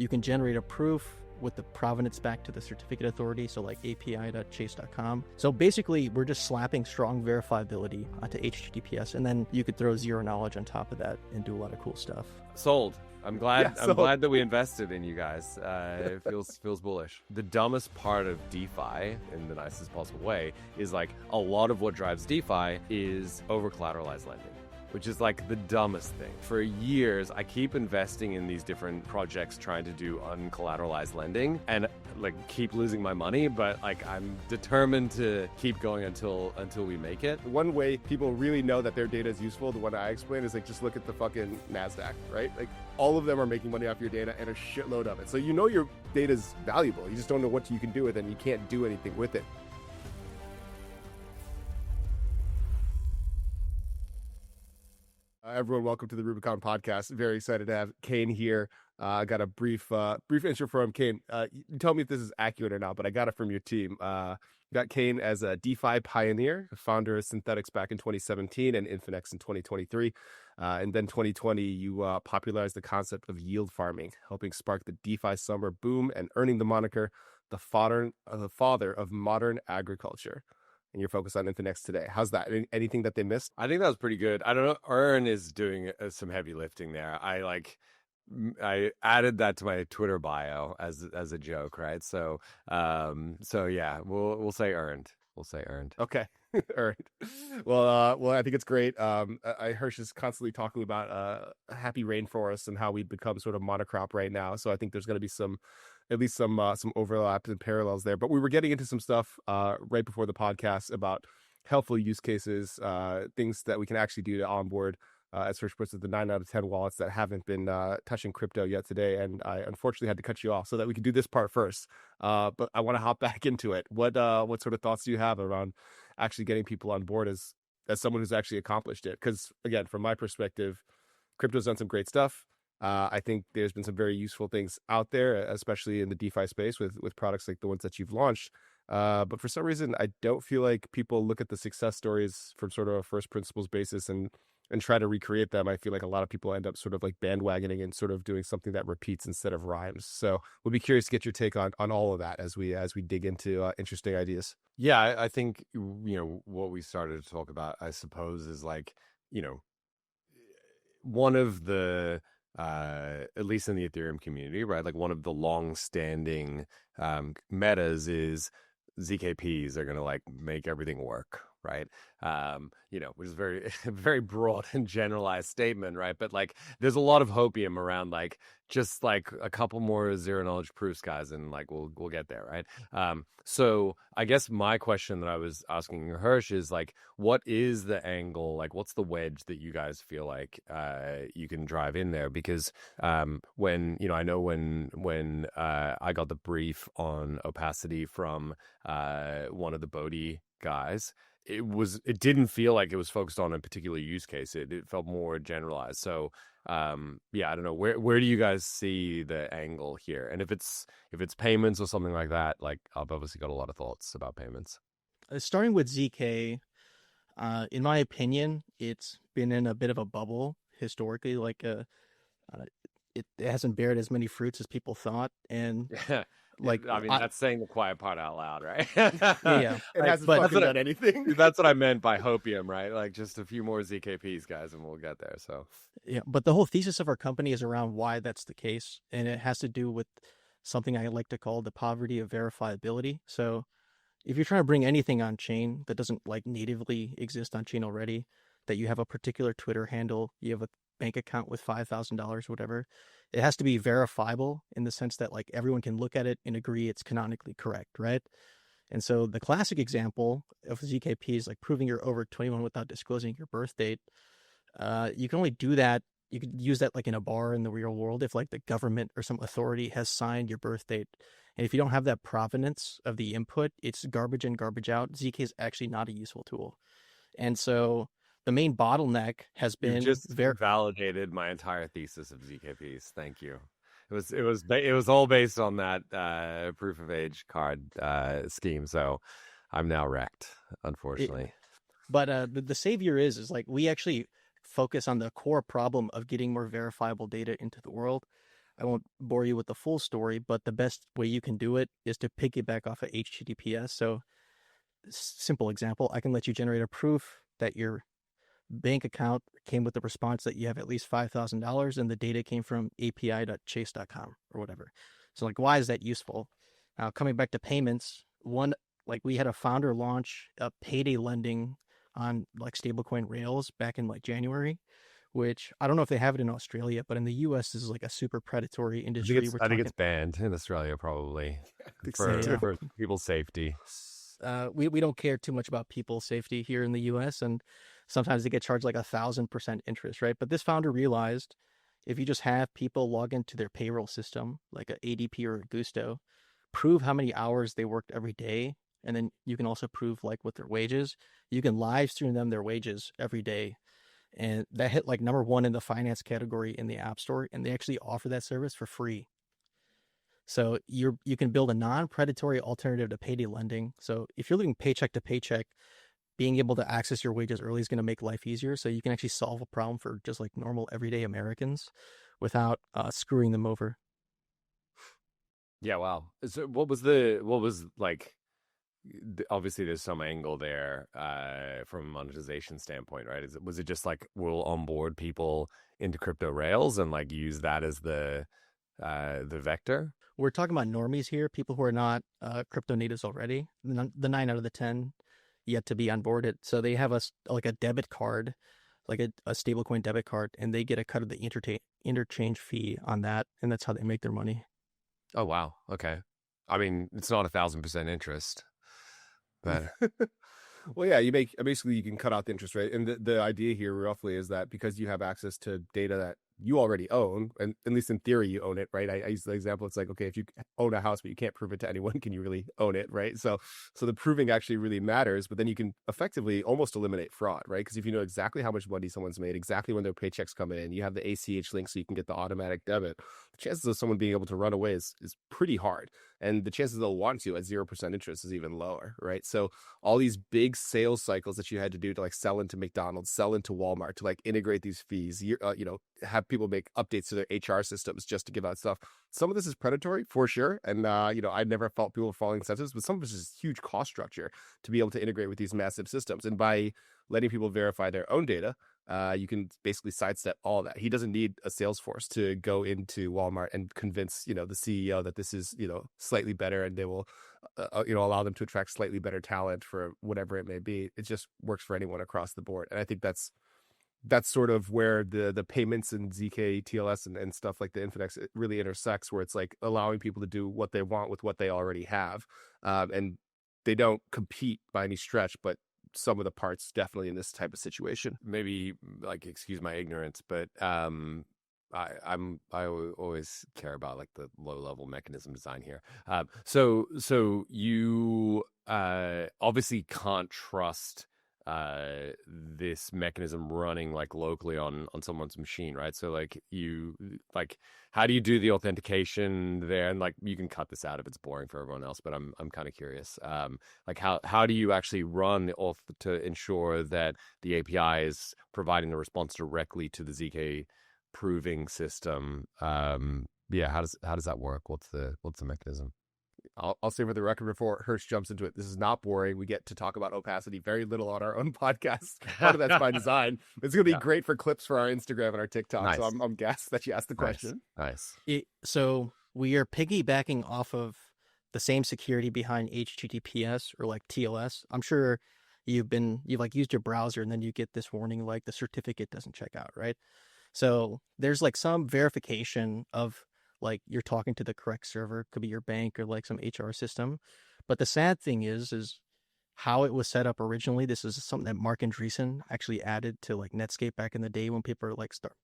You can generate a proof with the provenance back to the certificate authority, so like api.chase.com. So basically, we're just slapping strong verifiability onto HTTPS, and then you could throw zero knowledge on top of that and do a lot of cool stuff. Sold. I'm glad. Yeah, I'm glad that we invested in you guys. It feels bullish. The dumbest part of DeFi, in the nicest possible way, is like a lot of what drives DeFi is over-collateralized lending, which is like the dumbest thing. For years, I keep investing in these different projects trying to do uncollateralized lending and like keep losing my money, but like I'm determined to keep going until we make it. One way people really know that their data is useful, the one I explained, is like just look at the fucking NASDAQ, right? Like all of them are making money off your data and a shitload of it. So you know your data is valuable. You just don't know what you can do with it, and you can't do anything with it. Everyone, welcome to the Rubicon podcast. Very excited to have Cain here. I got a brief intro from Cain. You tell me if this is accurate or not, but I got it from your team. Got Cain as a DeFi pioneer, founder of Synthetix back in 2017 and Infinex in 2023. And then 2020, you popularized the concept of yield farming, helping spark the DeFi summer boom and earning the moniker the father of modern agriculture. And you're focused on Infinex today. How's that? Anything that they missed? I think that was pretty good. I don't know. Earn is doing some heavy lifting there. I added that to my Twitter bio as a joke, right? So yeah, we'll say earned. We'll say earned. Okay, earned. Well, I think it's great. Hersh is constantly talking about happy rainforests and how we've become sort of monocrop right now. So I think there's going to be some overlaps and parallels there. But we were getting into some stuff right before the podcast about helpful use cases, things that we can actually do to onboard, as Hersh puts it, the 9 out of 10 wallets that haven't been touching crypto yet today. And I unfortunately had to cut you off so that we could do this part first. But I want to hop back into it. What sort of thoughts do you have around actually getting people on board as someone who's actually accomplished it? Because again, from my perspective, crypto's done some great stuff. I think there's been some very useful things out there, especially in the DeFi space with products like the ones that you've launched. But for some reason, I don't feel like people look at the success stories from sort of a first principles basis and try to recreate them. I feel like a lot of people end up sort of like bandwagoning and sort of doing something that repeats instead of rhymes. So we'll be curious to get your take on all of that as we dig into interesting ideas. Yeah, I think, what we started to talk about, I suppose, is like, one of the, at least in the Ethereum community, right? Like one of the long-standing metas is ZKPs are going to like make everything work, right? Which is very, very broad and generalized statement, right? But like, there's a lot of hopium around like just like a couple more zero knowledge proofs, guys, and like we'll get there, right? So I guess my question that I was asking Hersh is like, what is the angle? Like, what's the wedge that you guys feel like you can drive in there? Because when I know when I got the brief on opacity from one of the Bodhi guys, it didn't feel like it was focused on a particular use case. It felt more generalized. So I don't know, where do you guys see the angle here? And if it's payments or something like that, like I've obviously got a lot of thoughts about payments. Starting with ZK, in my opinion, it's been in a bit of a bubble historically. Like it hasn't bared as many fruits as people thought, and like that's saying the quiet part out loud, right? Yeah. It hasn't fucking done anything. That's what I meant by hopium, right? Like just a few more ZKPs, guys, and we'll get there. So yeah, but the whole thesis of our company is around why that's the case, and it has to do with something I like to call the poverty of verifiability. So if you're trying to bring anything on chain that doesn't like natively exist on chain already, that you have a particular Twitter handle, you have a bank account with $5,000, whatever, it has to be verifiable in the sense that like everyone can look at it and agree it's canonically correct, right? And so the classic example of ZKP is like proving you're over 21 without disclosing your birth date. You can only do that. You could use that like in a bar in the real world if like the government or some authority has signed your birth date. And if you don't have that provenance of the input, it's garbage in, garbage out. ZK is actually not a useful tool. And so the main bottleneck has been you just validated my entire thesis of ZKPs. Thank you. It was all based on that proof of age card scheme. So I'm now wrecked, unfortunately. But the savior is like we actually focus on the core problem of getting more verifiable data into the world. I won't bore you with the full story, but the best way you can do it is to piggyback off of HTTPS. So, simple example, I can let you generate a proof that your bank account came with the response that you have at least $5,000 and the data came from api.chase.com or whatever. So like, why is that useful? Now, coming back to payments, like we had a founder launch a payday lending on like stablecoin rails back in like January, which I don't know if they have it in Australia, but in the US this is like a super predatory industry. I think it's banned in Australia probably for people's safety. We don't care too much about people's safety here in the US, and sometimes they get charged like 1,000% interest, right? But this founder realized if you just have people log into their payroll system, like a ADP or a Gusto, prove how many hours they worked every day, and then you can also prove like with their wages, you can live stream them their wages every day. And that hit like number 1 in the finance category in the App Store, and they actually offer that service for free. So you can build a non-predatory alternative to payday lending. So if you're living paycheck to paycheck, being able to access your wages early is going to make life easier. So you can actually solve a problem for just like normal everyday Americans without screwing them over. Yeah, wow. So what was like, obviously there's some angle there from a monetization standpoint, right? Was it just like we'll onboard people into crypto rails and like use that as the vector? We're talking about normies here, people who are not crypto natives already. The 9 out of the 10 yet to be onboarded. So they have like a debit card, like a stablecoin debit card, and they get a cut of the interchange fee on that, and that's how they make their money. Oh wow, okay. I mean, it's not 1,000% interest, but well, yeah, basically you can cut out the interest rate, and the idea here roughly is that because you have access to data that you already own, and at least in theory you own it, right? I use the example, it's like, okay, if you own a house but you can't prove it to anyone, can you really own it, right? So the proving actually really matters, but then you can effectively almost eliminate fraud, right? Because if you know exactly how much money someone's made, exactly when their paychecks come in, you have the ACH link so you can get the automatic debit, the chances of someone being able to run away is pretty hard. And the chances they'll want to at 0% interest is even lower, right? So all these big sales cycles that you had to do to like sell into McDonald's, sell into Walmart, to like integrate these fees, have people make updates to their HR systems just to give out stuff. Some of this is predatory for sure. And, I never felt people were falling incentives, but some of this is huge cost structure to be able to integrate with these massive systems. And by letting people verify their own data, you can basically sidestep all that. He doesn't need a sales force to go into Walmart and convince, the CEO that this is, slightly better, and they will, allow them to attract slightly better talent for whatever it may be. It just works for anyone across the board. And I think that's sort of where the payments and zkTLS and stuff like the Infinex, it really intersects, where it's like allowing people to do what they want with what they already have. And they don't compete by any stretch, but some of the parts definitely in this type of situation. Maybe like, excuse my ignorance, but I always care about like the low level mechanism design here. So you obviously can't trust this mechanism running like locally on someone's machine, right? So how do you do the authentication there? And like, you can cut this out if it's boring for everyone else, but I'm kind of curious. Like how do you actually run the auth to ensure that the API is providing the response directly to the ZK proving system? How does that work? What's the mechanism? I'll say for the record before Hersh jumps into it, this is not boring. We get to talk about opacity very little on our own podcast. Part of that's by design. It's going to be great for clips for our Instagram and our TikTok. Nice. So I'm gassed that you asked the question. Nice. So we are piggybacking off of the same security behind HTTPS or like TLS. I'm sure you've like used your browser and then you get this warning like the certificate doesn't check out, right? So there's like some verification of like you're talking to the correct server, could be your bank or like some HR system. But the sad thing is how it was set up originally. This is something that Mark Andreessen actually added to like Netscape back in the day when people are like start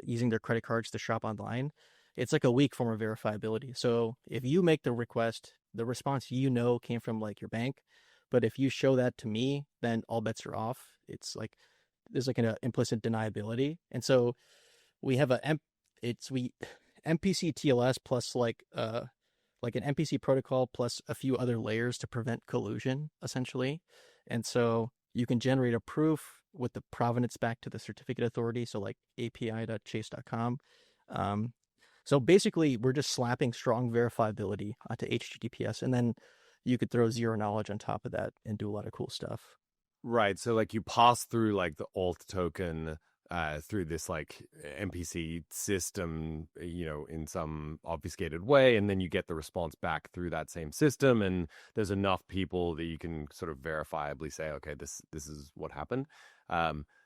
using their credit cards to shop online. It's like a weak form of verifiability. So if you make the request, the response came from like your bank. But if you show that to me, then all bets are off. It's like there's like an implicit deniability. And so we have MPC TLS plus like an MPC protocol plus a few other layers to prevent collusion, essentially. And so you can generate a proof with the provenance back to the certificate authority, so like api.chase.com. So basically, we're just slapping strong verifiability onto HTTPS, and then you could throw zero knowledge on top of that and do a lot of cool stuff. Right. So like you pass through like the alt token through this like MPC system, in some obfuscated way, and then you get the response back through that same system, and there's enough people that you can sort of verifiably say, okay, this is what happened.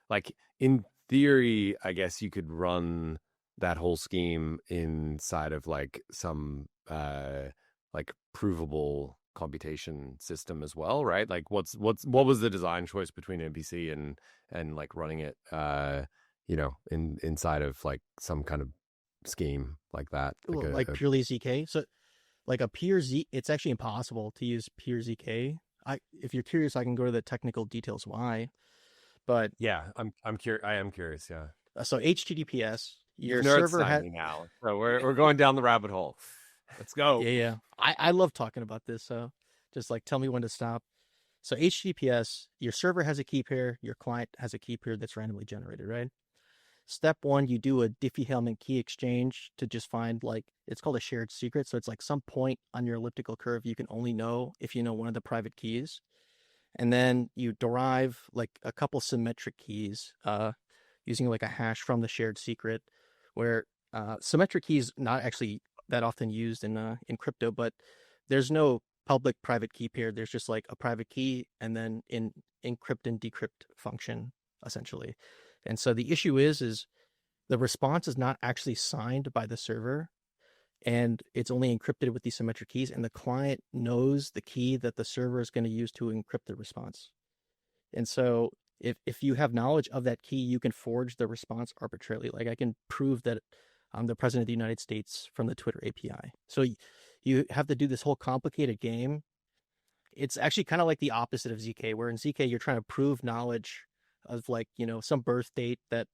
Like in theory, I guess you could run that whole scheme inside of like some like provable computation system as well, right? Like what was the design choice between MPC and like running it inside of like some kind of scheme like that, like purely ZK. So like a pure Z, it's actually impossible to use pure ZK. If you're curious, I can go to the technical details why. But yeah, I'm curious. I am curious. Yeah. So HTTPS, your Nerd server has. Now, so we're going down the rabbit hole. Let's go. Yeah. I love talking about this. So just like tell me when to stop. So HTTPS, your server has a key pair, your client has a key pair that's randomly generated, right? Step one, you do a Diffie-Hellman key exchange to just find it's called a shared secret. So it's like some point on your elliptical curve you can only know if you know one of the private keys. And then you derive like a couple symmetric keys using like a hash from the shared secret, where symmetric keys not actually that often used in crypto, but there's no public private key pair. There's just like a private key and then in encrypt and decrypt function essentially. And so the issue is the response is not actually signed by the server, and it's only encrypted with these symmetric keys, and the client knows the key that the server is going to use to encrypt the response. And so if you have knowledge of that key, you can forge the response arbitrarily. Like I can prove that I'm the president of the United States from the Twitter API. So you have to do this whole complicated game. It's actually kind of like the opposite of ZK, where in ZK you're trying to prove knowledge of some birth date that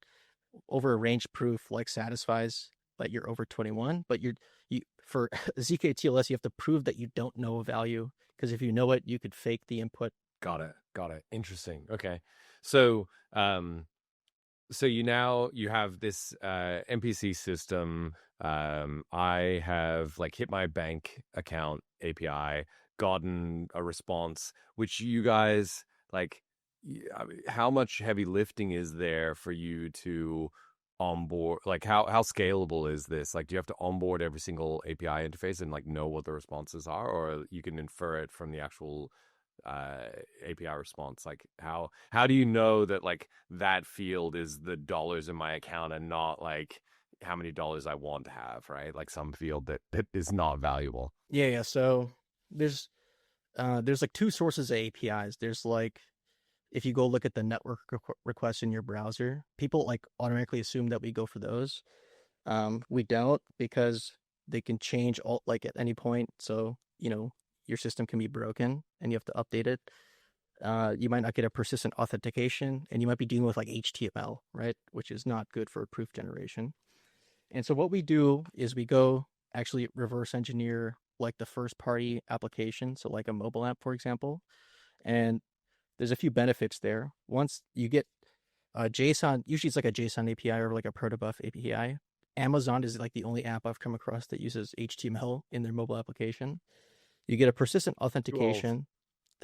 over a range proof satisfies that you're over 21. But you for zkTLS you have to prove that you don't know a value, because if you know it, you could fake the input. Got it. Interesting. Okay. So you have this MPC system. I have hit my bank account API, gotten a response, which you guys how much heavy lifting is there for you to onboard? How scalable is this? Do you have to onboard every single API interface and know what the responses are, or you can infer it from the actual API response? How do you know that that field is the dollars in my account and not how many dollars I want to have, right? Some field that is not valuable. Yeah. So there's two sources of APIs. There's if you go look at the network requests in your browser, people automatically assume that we go for those. We don't, because they can change all at any point. So your system can be broken and you have to update it. You might not get a persistent authentication, and you might be dealing with HTML, right? Which is not good for proof generation. And so what we do is we go actually reverse engineer the first party application. So a mobile app, for example. And there's a few benefits there. Once you get JSON, usually it's a JSON API or a protobuf API. Amazon is the only app I've come across that uses HTML in their mobile application. You get a persistent authentication.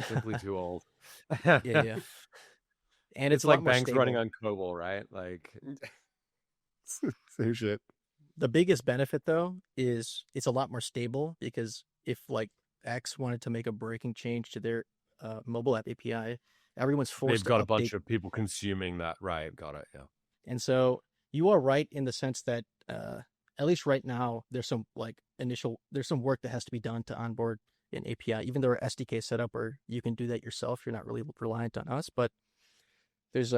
Simply too old. Yeah. And it's like banks running on COBOL, right? Same shit. The biggest benefit though is it's a lot more stable, because if X wanted to make a breaking change to their mobile app API, everyone's forced. They've got a bunch of people consuming that, right? Got it. Yeah. And so you are right in the sense that at least right now there's some there's some work that has to be done to onboard an API, even though our SDK set up where you can do that yourself. You're not really reliant on us, but there's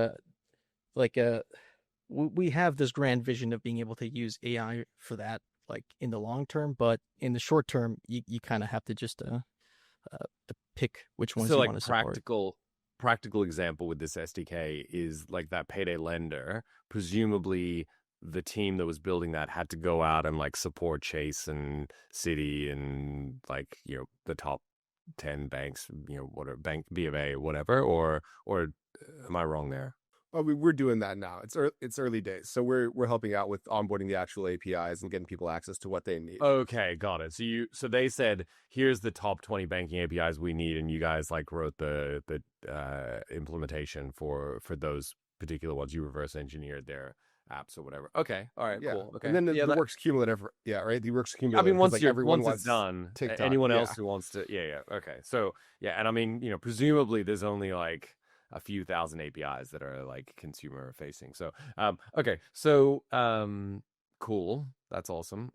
we have this grand vision of being able to use AI for that, in the long term, but in the short term, you kind of have to just to pick which ones you want to support. Practical example with this SDK is that payday lender. Presumably, the team that was building that had to go out and support Chase and Citi and the top 10 banks, whatever, bank B of A, whatever, or am I wrong there? Well, we're doing that now. It's early days, so we're helping out with onboarding the actual APIs and getting people access to what they need. Okay, got it. So they said, here's the top 20 banking APIs we need, and you guys like wrote the implementation for those particular ones. You reverse engineered their apps or whatever. Okay, all right, Yeah, cool. Okay, and then the that, works cumulative. Yeah, right. The works I cumulative. mean, 'cause, once everyone once wants it's done, TikTok. anyone Yeah. else who wants to, yeah, okay. So yeah, and I mean, presumably there's only like a few thousand APIs that are like consumer facing. So okay, so cool, that's awesome.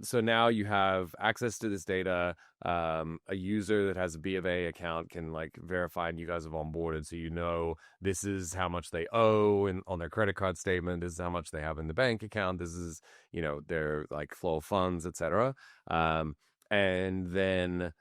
So now you have access to this data. A user that has a B of A account can like verify, and you guys have onboarded, so this is how much they owe on their credit card statement. This is how much they have in the bank account. This is their like flow of funds, etc. And then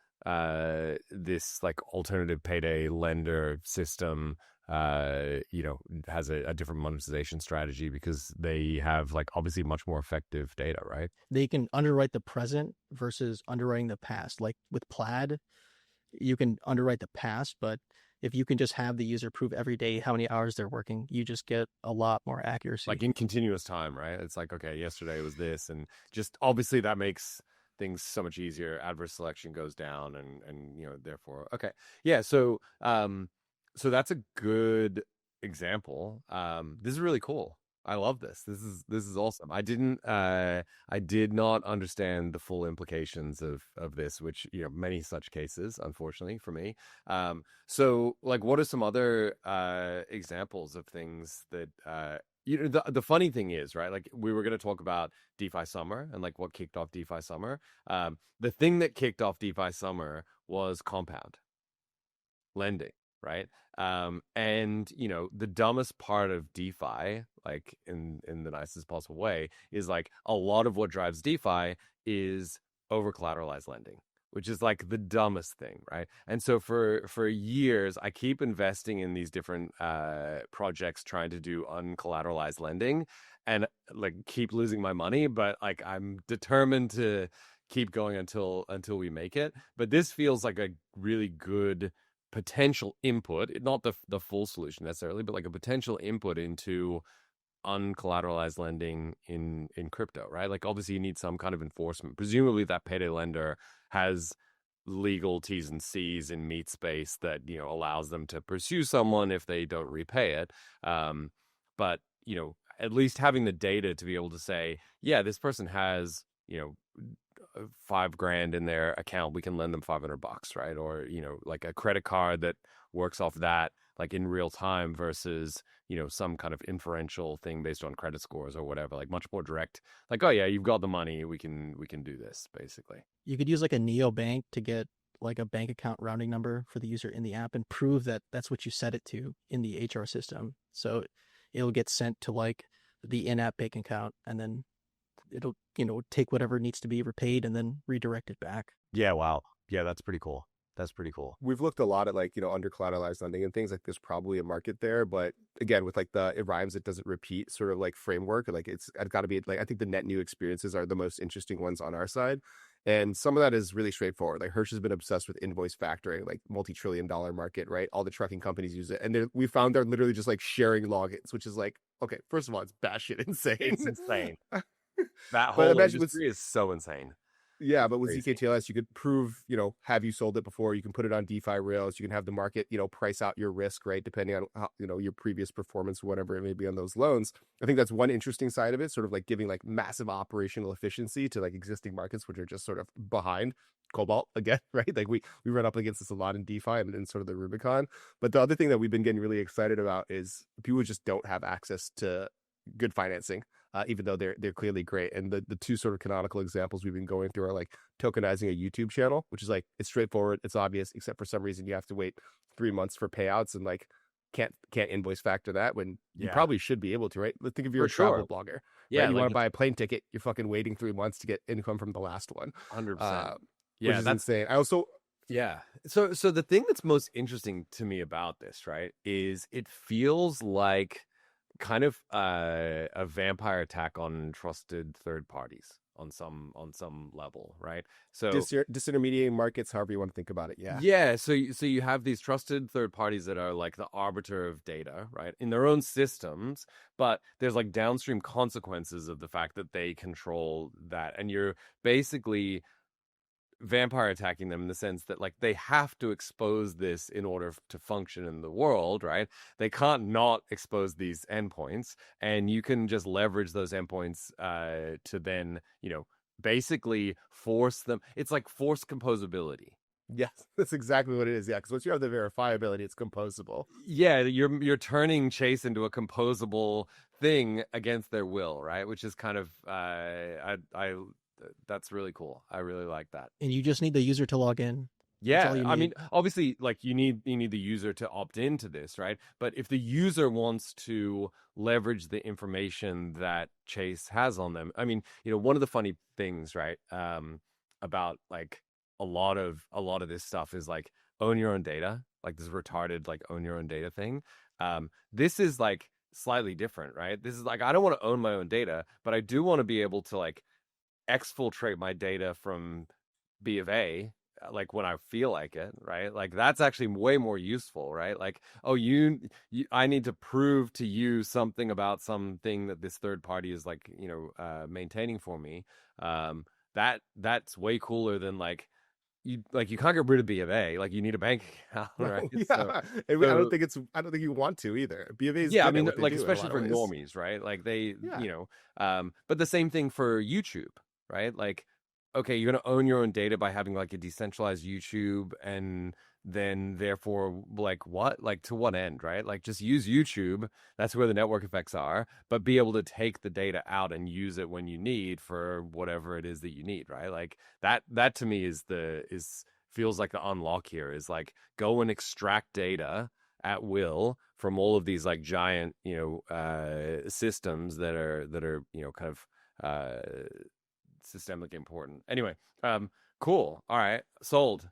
this like alternative payday lender system has a different monetization strategy because they have like obviously much more effective data, right? They can underwrite the present versus underwriting the past. Like with Plaid, you can underwrite the past, but if you can just have the user prove every day how many hours they're working, you just get a lot more accuracy. Like in continuous time, right? It's like, okay, yesterday was this, and just obviously that makes things so much easier. Adverse selection goes down, and therefore, okay, yeah. So that's a good example. This is really cool. I love this. This is awesome. I did not understand the full implications of this, which many such cases, unfortunately for me. So like, what are some other examples of things that the funny thing is, right? Like we were going to talk about DeFi Summer and like what kicked off DeFi Summer. The thing that kicked off DeFi Summer was compound lending. Right. And the dumbest part of DeFi, like in the nicest possible way, is like a lot of what drives DeFi is over-collateralized lending, which is like the dumbest thing, right? And so for years, I keep investing in these different projects trying to do uncollateralized lending, and like keep losing my money, but like I'm determined to keep going until we make it. But this feels like a really good potential input, not the full solution necessarily, but like a potential input into uncollateralized lending in crypto, right? Like obviously you need some kind of enforcement. Presumably that payday lender has legal T's and C's in meat space that allows them to pursue someone if they don't repay it. But at least having the data to be able to say, yeah, this person has $5,000 in their account, we can lend them $500, right? Or like a credit card that works off that like in real time versus some kind of inferential thing based on credit scores or whatever, like much more direct, like, oh yeah, you've got the money, we can do this. Basically you could use like a neobank to get like a bank account rounding number for the user in the app and prove that that's what you set it to in the HR system, so it'll get sent to like the in-app bank account, and then it'll take whatever needs to be repaid and then redirect it back. Yeah, wow. Yeah, that's pretty cool. We've looked a lot at like under collateralized lending and things like there's probably a market there, but again with like the it rhymes it doesn't repeat sort of like framework, like it's got to be like, I think the net new experiences are the most interesting ones on our side, and some of that is really straightforward. Like Hersh has been obsessed with invoice factoring, like multi-trillion-dollar market, right? All the trucking companies use it, and we found they're literally just like sharing logins, which is like, okay, first of all, it's batshit insane. It's insane. That whole industry is so insane. Yeah, but with zkTLS, you could prove, have you sold it before? You can put it on DeFi rails. You can have the market, price out your risk, right? Depending on how, your previous performance, whatever it may be on those loans. I think that's one interesting side of it, sort of like giving like massive operational efficiency to like existing markets, which are just sort of behind. Cobalt again, right? Like we run up against this a lot in DeFi and in sort of the Rubicon. But the other thing that we've been getting really excited about is people just don't have access to good financing. Even though they're clearly great. And the two sort of canonical examples we've been going through are like tokenizing a YouTube channel, which is like, it's straightforward, it's obvious, except for some reason you have to wait 3 months for payouts and like can't invoice factor that when you probably should be able to, right? Think if you're a travel blogger. Yeah, right? You want to buy a plane ticket, you're fucking waiting 3 months to get income from the last one. 100%. Which is insane. I also So the thing that's most interesting to me about this, right, is it feels like kind of a vampire attack on trusted third parties, on some level, right? So Disintermediating markets, however you want to think about it. yeah. So you have these trusted third parties that are like the arbiter of data, right, in their own systems, but there's like downstream consequences of the fact that they control that, and you're basically vampire attacking them in the sense that like they have to expose this in order to function in the world, right? They can't not expose these endpoints, and you can just leverage those endpoints to then, basically force them. It's like forced composability. Yes, that's exactly what it is. Yeah, because once you have the verifiability, it's composable. Yeah, you're turning Chase into a composable thing against their will, right? Which is kind of I that's really cool. I really like that. And you just need the user to log in. Yeah, I mean, obviously, like you need the user to opt into this, right? But if the user wants to leverage the information that Chase has on them, I mean, one of the funny things, right, about like a lot of this stuff is like own your own data, like this retarded like own your own data thing. This is like slightly different, right? This is like I don't want to own my own data, but I do want to be able to like exfiltrate my data from B of A, like when I feel like it, right? Like that's actually way more useful, right? Like, oh, I need to prove to you something about something that this third party is like, maintaining for me. That's way cooler than like you can't get rid of B of A. Like you need a bank account, right? Yeah, so, I don't think you want to either. B of A is yeah, I good at mean, what they like do in a especially lot for of ways. normies, right? Like they, Yeah. but the same thing for YouTube, right? Like, okay, you're gonna own your own data by having like a decentralized YouTube, and then therefore, like what, like to what end, right? Like just use YouTube. That's where the network effects are, but be able to take the data out and use it when you need for whatever it is that you need, right? Like that to me feels like the unlock here is like go and extract data at will from all of these like giant systems that are kind of systemically important. Anyway, cool. All right, sold.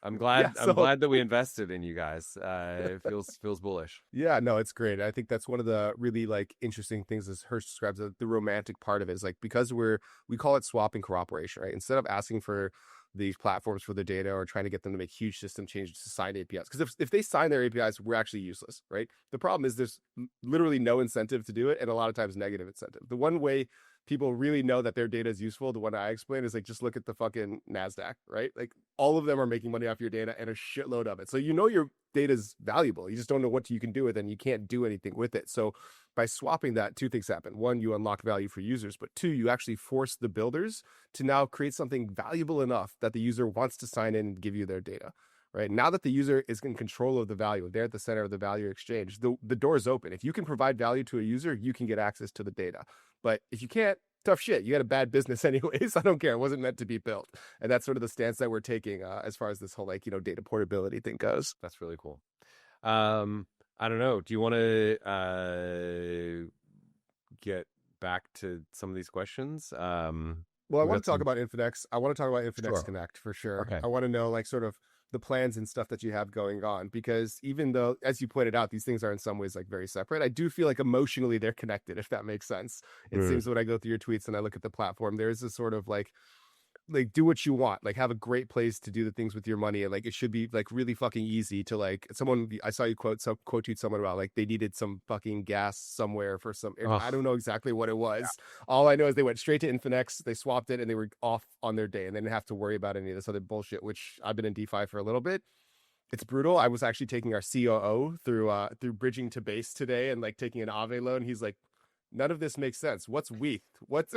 I'm glad. Yeah, I'm glad that we invested in you guys. It feels bullish. Yeah, no, it's great. I think that's one of the really like interesting things as Hersh describes it, the romantic part of it is like because we call it swapping cooperation, right? Instead of asking for these platforms for the data or trying to get them to make huge system changes to sign APIs. Because if they sign their APIs, we're actually useless, right? The problem is there's literally no incentive to do it, and a lot of times negative incentive. The one way people really know that their data is useful, the one I explain is like just look at the fucking NASDAQ, right? Like all of them are making money off your data and a shitload of it. So your data is valuable. You just don't know what you can do with it, and you can't do anything with it. So by swapping that, two things happen. One, you unlock value for users, but two, you actually force the builders to now create something valuable enough that the user wants to sign in and give you their data. Right now that the user is in control of the value, they're at the center of the value exchange. The door is open. If you can provide value to a user, you can get access to the data. But if you can't, tough shit. You had a bad business anyways. I don't care. It wasn't meant to be built. And that's sort of the stance that we're taking as far as this whole like data portability thing goes. That's really cool. I don't know. Do you want to get back to some of these questions? Well, I want to talk about Infinex. I want to talk about Infinex Connect for sure. Okay. I want to know like sort of the plans and stuff that you have going on, because even though, as you pointed out, these things are in some ways like very separate, I do feel like emotionally they're connected, if that makes sense. It seems when I go through your tweets and I look at the platform, there's this sort of like do what you want, like have a great place to do the things with your money, and like it should be like really fucking easy to like I saw you quote tweet someone about like they needed some fucking gas somewhere for some I don't know exactly what it was. All I know is they went straight to Infinex, they swapped it, and they were off on their day, and they didn't have to worry about any of this other bullshit, which I've been in DeFi for a little bit. It's brutal. I was actually taking our COO through bridging to base today and like taking an Aave loan. He's like, none of this makes sense. What's WETH? What's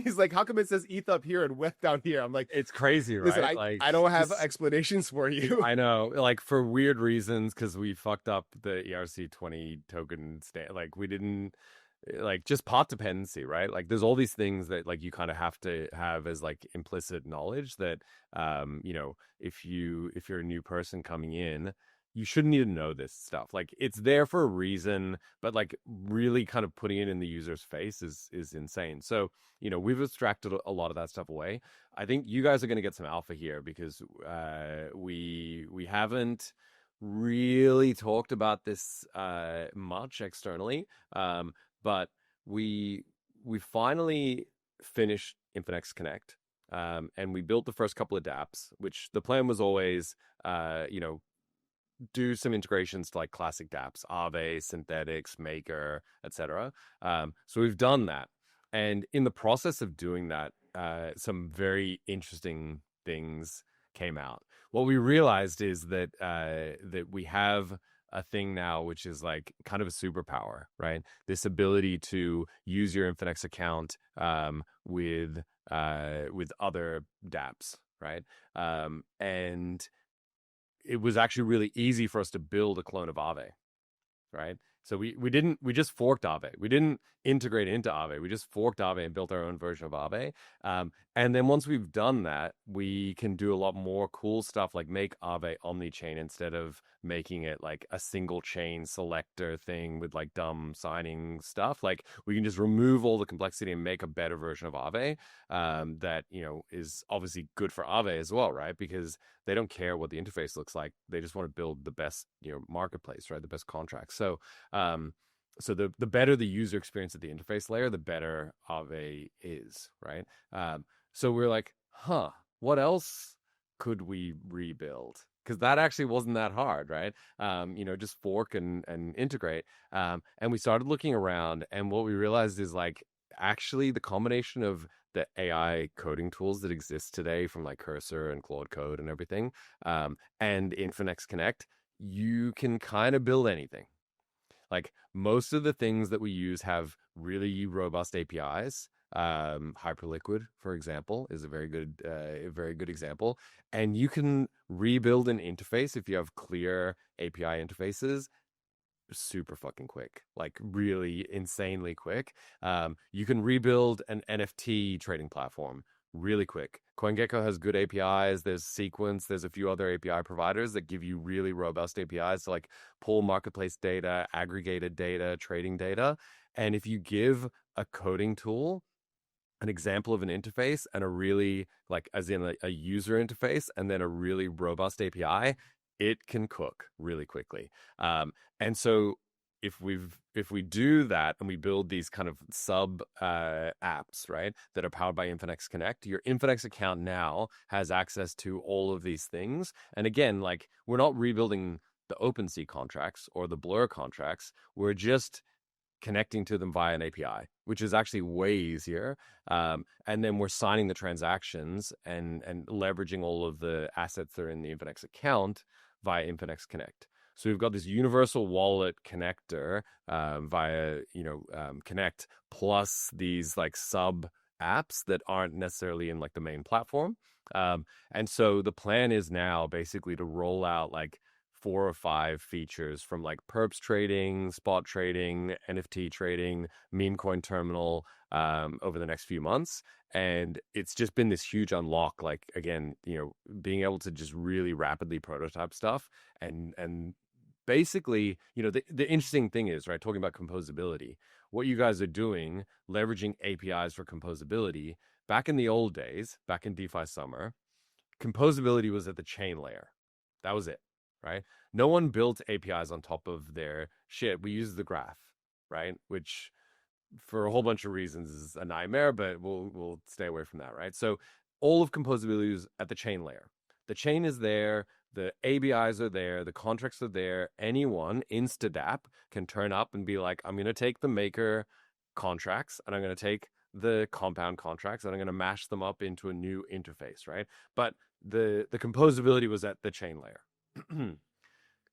he's like, how come it says ETH up here and WETH down here? I'm like, it's crazy, right? Listen, like I don't have explanations for you. I know, like for weird reasons, because we fucked up the ERC20 token like we didn't like just pot dependency, right? Like there's all these things that like you kind of have to have as like implicit knowledge that if you're a new person coming in, you shouldn't need to know this stuff. Like it's there for a reason, but like really kind of putting it in the user's face is insane. So, we've abstracted a lot of that stuff away. I think you guys are going to get some alpha here because we haven't really talked about this much externally. But we finally finished Infinex Connect. And we built the first couple of dApps, which the plan was always, do some integrations to like classic dApps, Aave, Synthetix, Maker, etc. So we've done that. And in the process of doing that, some very interesting things came out. What we realized is that that we have a thing now, which is like kind of a superpower, right? This ability to use your Infinex account with other dApps, right? And it was actually really easy for us to build a clone of Aave, right? So we just forked Aave. We didn't integrate into Aave. We just forked Aave and built our own version of Aave. And then once we've done that, we can do a lot more cool stuff, like make Aave omni-chain instead of making it like a single chain selector thing with like dumb signing stuff. Like we can just remove all the complexity and make a better version of Aave that, is obviously good for Aave as well, right? Because they don't care what the interface looks like. They just want to build the best, marketplace, right? The best contracts. So the better the user experience at the interface layer, the better Aave is, right? So we're like, what else could we rebuild? Because that actually wasn't that hard, right? Just fork and integrate. And we started looking around, and what we realized is like, actually the combination of the AI coding tools that exist today from like Cursor and Claude Code and everything, and Infinex Connect, you can kind of build anything. Like most of the things that we use have really robust APIs. Hyperliquid, for example, is a very good example. And you can rebuild an interface if you have clear API interfaces super fucking quick, like really insanely quick. You can rebuild an NFT trading platform really quick. CoinGecko has good APIs. There's Sequence. There's a few other API providers that give you really robust APIs to like pull marketplace data, aggregated data, trading data. And if you give a coding tool an example of an interface and a really like, as in a user interface, and then a really robust API, it can cook really quickly. And so if we do that and we build these kind of sub apps, right, that are powered by Infinex Connect, your Infinex account now has access to all of these things. And again, like we're not rebuilding the OpenSea contracts or the Blur contracts. We're just connecting to them via an API, which is actually way easier. And then we're signing the transactions and leveraging all of the assets that are in the Infinex account via Infinex Connect. So we've got this universal wallet connector via Connect, plus these like sub apps that aren't necessarily in like the main platform. And so the plan is now basically to roll out like 4 or 5 features from like perps trading, spot trading, NFT trading, meme coin terminal over the next few months. And it's just been this huge unlock, like, again, being able to just really rapidly prototype stuff. And basically, the interesting thing is, right, talking about composability, what you guys are doing, leveraging APIs for composability, back in the old days, back in DeFi summer, composability was at the chain layer. That was it. Right? No one built APIs on top of their shit. We use the graph, right? Which for a whole bunch of reasons is a nightmare, but we'll stay away from that, right? So all of composability is at the chain layer. The chain is there, the ABIs are there, the contracts are there. Anyone, Instadap, can turn up and be like, I'm going to take the maker contracts and I'm going to take the compound contracts and I'm going to mash them up into a new interface, right? But the composability was at the chain layer.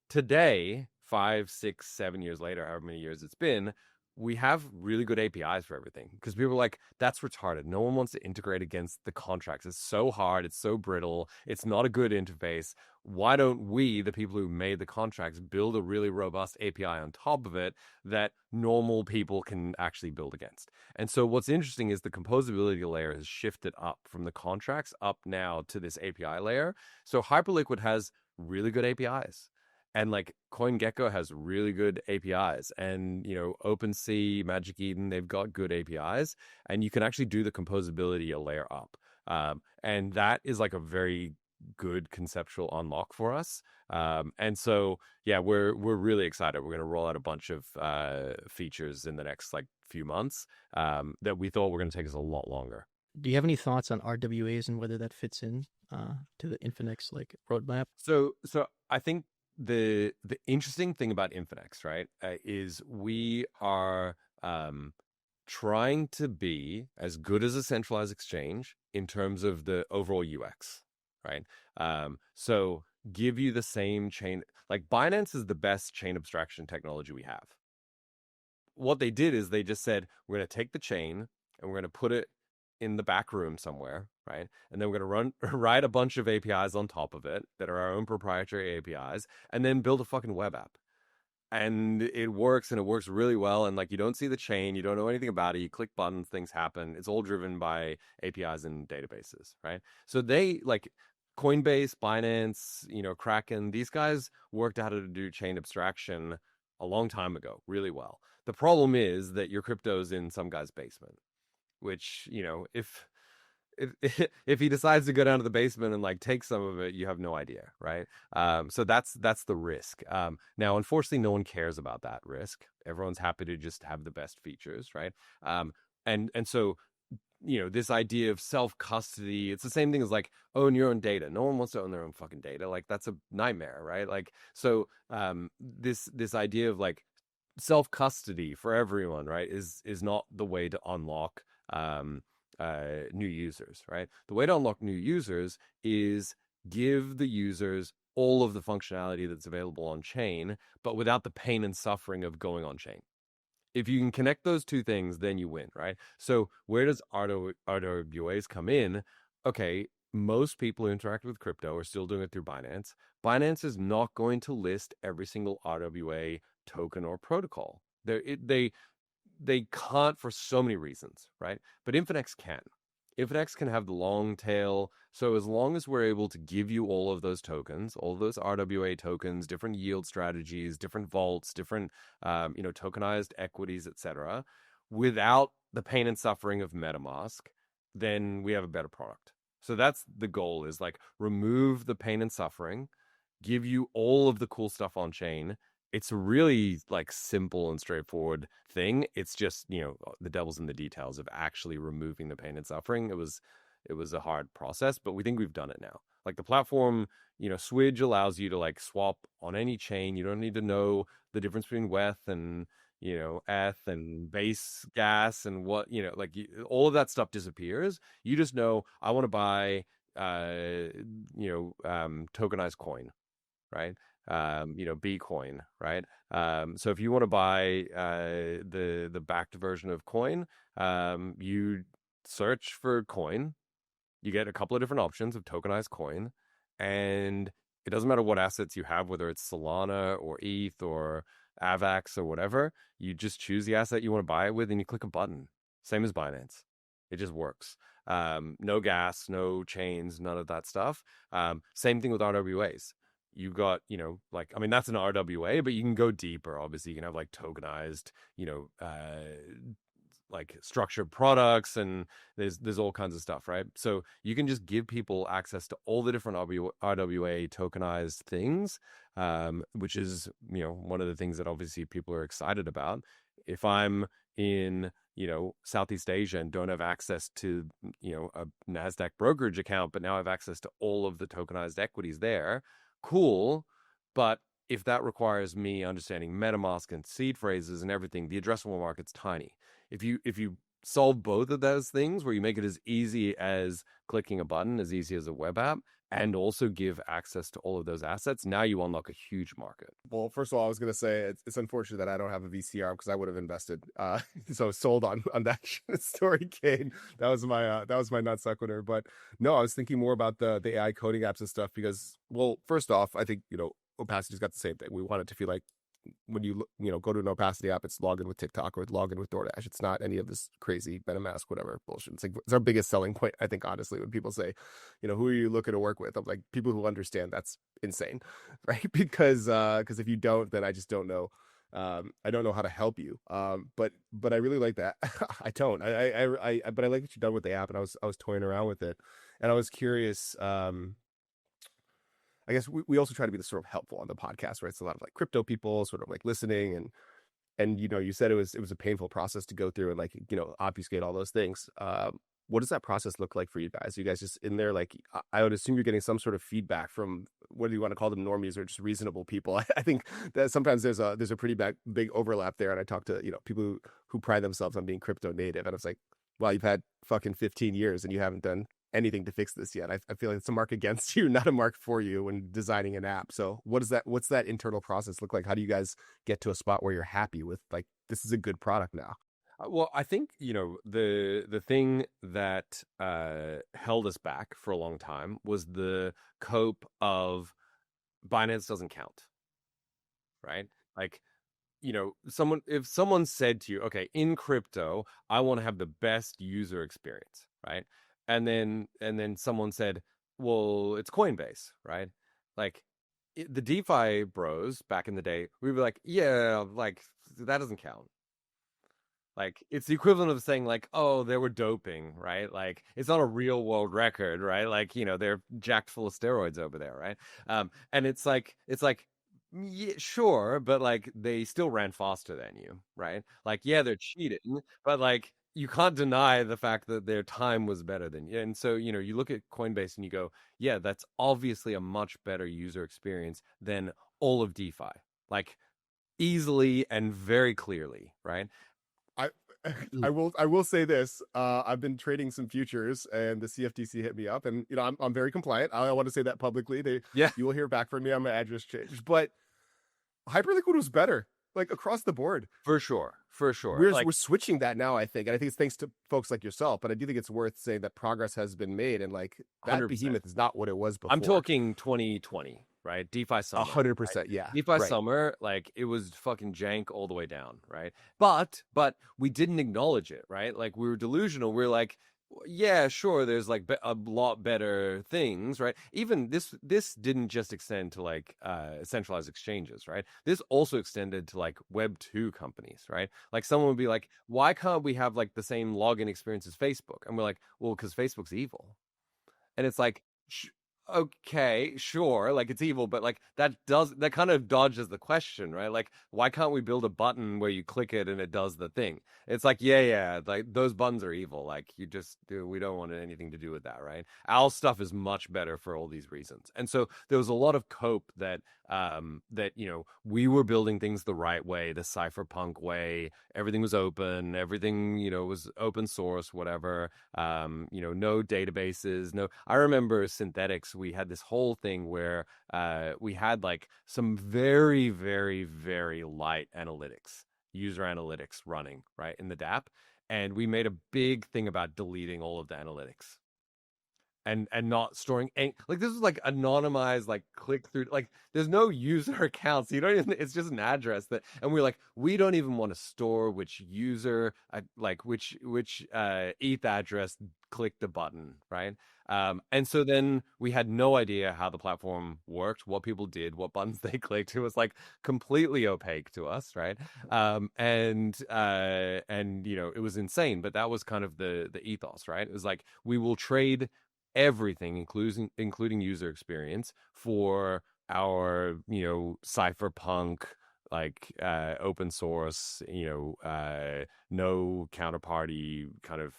Today, 5, 6, 7 years later, however many years it's been, we have really good APIs for everything, because people are like, that's retarded. No one wants to integrate against the contracts. It's so hard. It's so brittle. It's not a good interface. Why don't we, the people who made the contracts, build a really robust API on top of it that normal people can actually build against? And so what's interesting is the composability layer has shifted up from the contracts up now to this API layer. So Hyperliquid has really good APIs. And like CoinGecko has really good APIs, and OpenSea, Magic Eden, they've got good APIs, and you can actually do the composability a layer up. And that is like a very good conceptual unlock for us. And so, yeah, we're really excited. We're going to roll out a bunch of features in the next like few months that we thought were going to take us a lot longer. Do you have any thoughts on RWAs and whether that fits in to the Infinex like roadmap? So I think the interesting thing about Infinex, right, is we are trying to be as good as a centralized exchange in terms of the overall UX, right? So give you the same chain. Like Binance is the best chain abstraction technology we have. What they did is they just said, we're going to take the chain and we're going to put it in the back room somewhere, right? And then we're going to write a bunch of APIs on top of it that are our own proprietary APIs, and then build a fucking web app. And it works, and it works really well. And like, you don't see the chain, you don't know anything about it. You click buttons, things happen. It's all driven by APIs and databases, right? So they like Coinbase, Binance, Kraken, these guys worked out how to do chain abstraction a long time ago, really well. The problem is that your crypto's in some guy's basement, which, if he decides to go down to the basement and like take some of it, you have no idea, right? So that's the risk. Now, unfortunately, no one cares about that risk. Everyone's happy to just have the best features, right? And so this idea of self-custody, it's the same thing as like own your own data. No one wants to own their own fucking data. Like that's a nightmare, right? Like so this idea of like self-custody for everyone, right, is not the way to unlock new users, right? The way to unlock new users is give the users all of the functionality that's available on chain, but without the pain and suffering of going on chain. If you can connect those two things, then you win, right? So where does RWAs come in? Okay, most people who interact with crypto are still doing it through Binance. Binance is not going to list every single RWA token or protocol. They can't for so many reasons, right? But Infinex can. Infinex can have the long tail. So as long as we're able to give you all of those tokens, all of those RWA tokens, different yield strategies, different vaults, different tokenized equities, etc., without the pain and suffering of MetaMask, then we have a better product. So that's the goal, is like remove the pain and suffering, give you all of the cool stuff on chain. It's a really like simple and straightforward thing. It's just, the devil's in the details of actually removing the pain and suffering. It was a hard process, but we think we've done it now. Like the platform, Swidge allows you to like swap on any chain. You don't need to know the difference between WETH and, ETH and base gas and what, all of that stuff disappears. You just know, I want to buy, tokenized coin, right? Bcoin, right? So if you want to buy the backed version of Coin, you search for Coin. You get a couple of different options of tokenized coin, and it doesn't matter what assets you have, whether it's Solana or ETH or AVAX or whatever. You just choose the asset you want to buy it with, and you click a button. Same as Binance. It just works. No gas, no chains, none of that stuff. Same thing with RWAs. You got, that's an RWA, but you can go deeper. Obviously, you can have like tokenized, like structured products, and there's all kinds of stuff, right? So you can just give people access to all the different RWA tokenized things, which is, one of the things that obviously people are excited about. If I'm in, Southeast Asia and don't have access to, a NASDAQ brokerage account, but now I have access to all of the tokenized equities there, cool. But if that requires me understanding MetaMask and seed phrases and everything, the addressable market's tiny. If you solve both of those things, where you make it as easy as clicking a button, as easy as a web app, and also give access to all of those assets, now you unlock a huge market. Well, first of all, I was going to say it's unfortunate that I don't have a VCR, because I would have invested. So sold on that story, Cain. That was my non sequitur. But no, I was thinking more about the AI coding apps and stuff, because, well, first off, I think Opacity's got the same thing. We want it to feel like when you go to an Opacity app, it's log in with TikTok or log in with DoorDash. It's not any of this crazy MetaMask whatever bullshit. It's our biggest selling point, I think, honestly, when people say, who are you looking to work with? I'm like, people who understand that's insane, right? Because if you don't, then I just don't know. I don't know how to help you. But I really like that. I don't. But I like what you've done with the app, and I was toying around with it, and I was curious. I guess we also try to be the sort of helpful on the podcast, right? It's a lot of like crypto people sort of like listening, and you said it was a painful process to go through and like obfuscate all those things. What does that process look like for you guys? Are you guys just in there? Like, I would assume you're getting some sort of feedback from, what do you want to call them, normies or just reasonable people. I think that sometimes there's a pretty big overlap there. And I talk to people who pride themselves on being crypto native, and I was like, well, you've had fucking 15 years and you haven't done anything to fix this yet. I feel like it's a mark against you, not a mark for you when designing an app. So what's that internal process look like? How do you guys get to a spot where you're happy with, like, this is a good product now? Well, I think, the thing that held us back for a long time was the cope of Binance doesn't count, right? Like, if someone said to you, okay, in crypto, I want to have the best user experience, right? And then someone said, well, it's Coinbase, right? Like, the DeFi bros back in the day, we were like, yeah, like, that doesn't count. Like, it's the equivalent of saying, like, oh, they were doping, right? Like, it's not a real world record, right? Like, they're jacked full of steroids over there, right? And it's like, yeah, sure, but like, they still ran faster than you, right? Like, yeah, they're cheating, but like, you can't deny the fact that their time was better than you. And so, you look at Coinbase and you go, yeah, that's obviously a much better user experience than all of DeFi, like, easily and very clearly, right? I I will say this. I've been trading some futures, and the CFTC hit me up, and I'm very compliant. I want to say that publicly. Yeah, You will hear back from me on my address change, but Hyperliquid was better, like across the board. for sure, for sure. We're Like, we're switching that now, I think, and I think it's thanks to folks like yourself. But I do think it's worth saying that progress has been made, and like that 100%. behemoth is not what it was before. I'm talking 2020, right? DeFi summer. 100%, yeah. DeFi Right. summer, like, it was fucking jank all the way down, right? But we didn't acknowledge it, right? Like, we were delusional. We are like, yeah, sure, there's like a lot better things, right? Even this didn't just extend to like centralized exchanges, right? This also extended to like Web 2 companies, right? Like, someone would be like, why can't we have like the same login experience as Facebook? And we're like, well, because Facebook's evil. And it's like, okay, sure, like, it's evil, but like, that kind of dodges the question, right? Like, why can't we build a button where you click it and it does the thing? It's like, yeah, like, those buttons are evil. Like, we don't want anything to do with that, right? Our stuff is much better for all these reasons. And so there was a lot of cope that we were building things the right way, the cypherpunk way. Everything was open, everything was open source, whatever. No databases, no. I remember Synthetix, we had this whole thing where we had like some very, very, very light user analytics running right in the dApp, and we made a big thing about deleting all of the analytics and not storing any, like, this is like anonymized, like, click through, like, there's no user accounts, you don't even, it's just an address that, and we're like, we don't even want to store which user, like, which ETH address clicked the button, right? And so then we had no idea how the platform worked, what people did, what buttons they clicked. It was like completely opaque to us, right? And it was insane, but that was kind of the ethos, right? It was like, we will trade everything, including user experience, for our cypherpunk, like, open source, no counterparty kind of